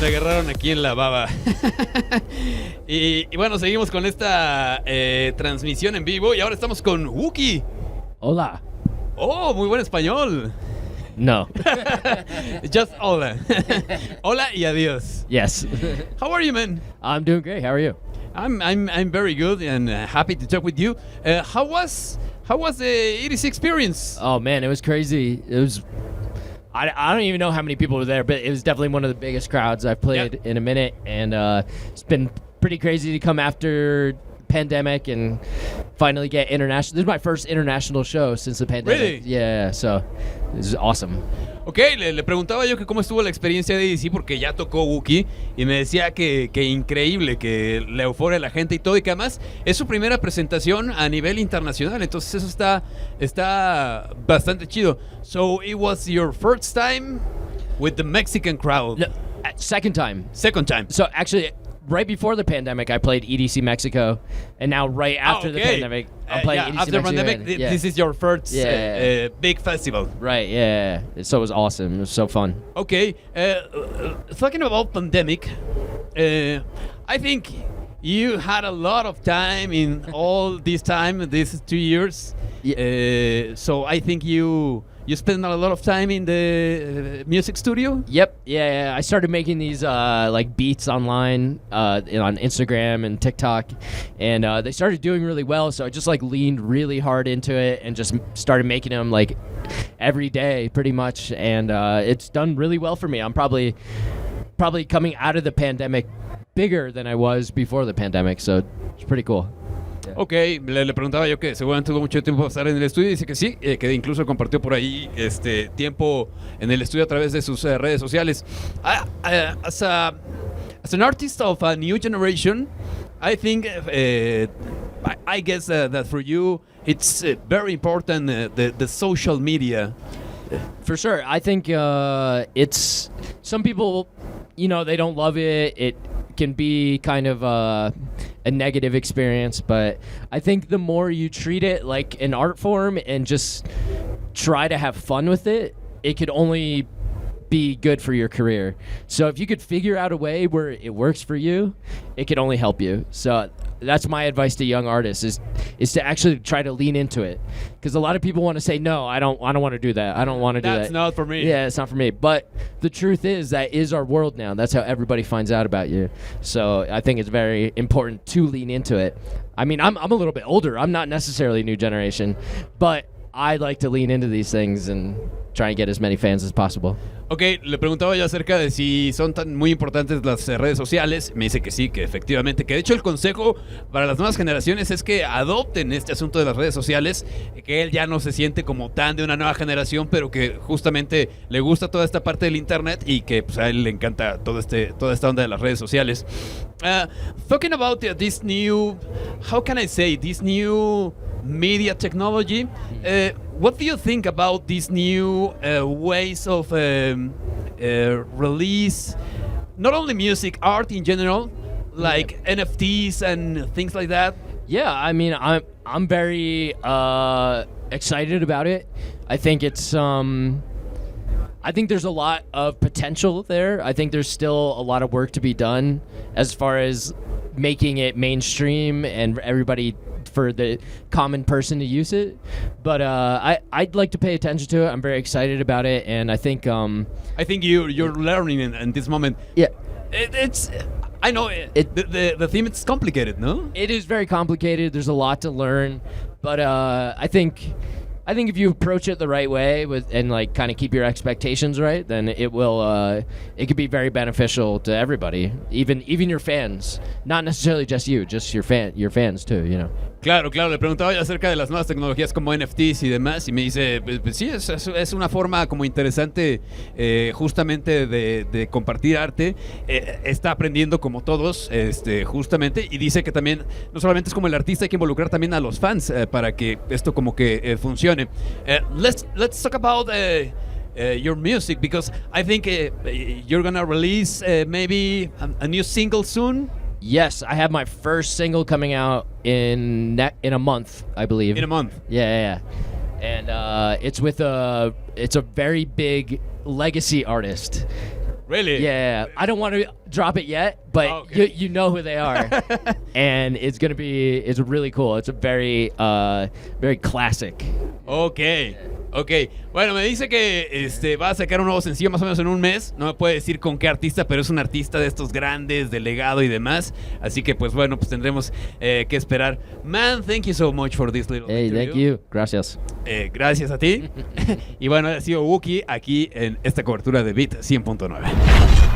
Me agarraron aquí en la baba. y bueno, seguimos con esta transmisión en vivo y ahora estamos con Wuki. Hola. Oh, muy buen español. No. Just hola. Hola y adiós. Yes. How are you, man? I'm doing great. How are you? I'm very good and happy to talk with you. How was the EDC experience? Oh man, it was crazy. It was. I don't even know how many people were there, but it was definitely one of the biggest crowds I've played in a minute, and it's been pretty crazy to come after pandemic and finally get international. This is my first international show since the pandemic. Really? Yeah, so this is awesome. Ok, le preguntaba yo que cómo estuvo la experiencia de EDC porque ya tocó Wuki y me decía que increíble, que la euforia de la gente y todo, y que además es su primera presentación a nivel internacional, entonces eso está bastante chido. So it was your first time with the Mexican crowd? No, second time. Second time. So actually, right before the pandemic, I played EDC Mexico, and now right after the pandemic, I'm playing EDC after Mexico. Pandemic, this is your first big festival. Right, yeah. So it was awesome. It was so fun. Okay, talking about pandemic, I think you had a lot of time in all this time, these 2 years. Yeah. So I think you spend a lot of time in the music studio? Yep. Yeah. I started making these like beats online on Instagram and TikTok, and they started doing really well. So I just like leaned really hard into it and just started making them like every day, pretty much. And it's done really well for me. I'm probably coming out of the pandemic bigger than I was before the pandemic. So it's pretty cool. Ok, le preguntaba yo que seguramente tuvo mucho tiempo para estar en el estudio y dice que sí, que incluso compartió por ahí tiempo en el estudio a través de sus redes sociales. As an artist of a new generation, I think, I guess that for you, it's very important, the social media. For sure. I think it's, some people, they don't love it. It can be kind of a negative experience, but I think the more you treat it like an art form and just try to have fun with it, it could only be good for your career. So if you could figure out a way where it works for you, it could only help you. So that's my advice to young artists is to actually try to lean into it, because a lot of people want to say, no, I don't want to do that. I don't want to do that. That's not for me. Yeah, it's not for me. But the truth is that is our world now. That's how everybody finds out about you. So I think it's very important to lean into it. I mean, I'm a little bit older. I'm not necessarily new generation, but I like to lean into these things and try and get as many fans as possible. Ok, le preguntaba yo acerca de si son tan muy importantes las redes sociales. Me dice que sí, que efectivamente, que de hecho el consejo para las nuevas generaciones es que adopten este asunto de las redes sociales, que él ya no se siente como tan de una nueva generación, pero que justamente le gusta toda esta parte del internet y que pues, a él le encanta toda esta onda de las redes sociales. Talking about this new, how can I say, this new media technology, what do you think about these new ways of release, not only music, art in general, like NFTs and things like that? Yeah, I mean, I'm very excited about it. I think it's I think there's a lot of potential there. I think there's still a lot of work to be done as far as making it mainstream and everybody, for the common person to use it. But I'd like to pay attention to it. I'm very excited about it, and I think you're learning in this moment. Yeah, it's I know the theme is complicated, no? It is very complicated. There's a lot to learn, but I think if you approach it the right way and like kind of keep your expectations right, then it could be very beneficial to everybody, even your fans. Not necessarily just you, just your fans too, Claro, le preguntaba yo acerca de las nuevas tecnologías como NFTs y demás, y me dice, pues sí, es una forma como interesante justamente de compartir arte. Está aprendiendo como todos, justamente, y dice que también no solamente es como el artista, hay que involucrar también a los fans para que esto como que funcione. Let's talk about your music, because I think you're gonna release maybe a new single soon. Yes, I have my first single coming out in a month, I believe. In a month. Yeah. And it's with it's a very big legacy artist. Really? Yeah, I don't want to drop it yet, but Okay. you know who they are, and it's really cool. It's a very very classic. Ok. Bueno, me dice que va a sacar un nuevo sencillo más o menos en un mes. No me puede decir con qué artista, pero es un artista de estos grandes, de legado y demás. Así que, pues bueno, pues tendremos que esperar. Man, thank you so much for this little Hey, interview. thank you. Gracias. Gracias a ti. Y bueno, ha sido Wuki aquí en esta cobertura de Beat 100.9.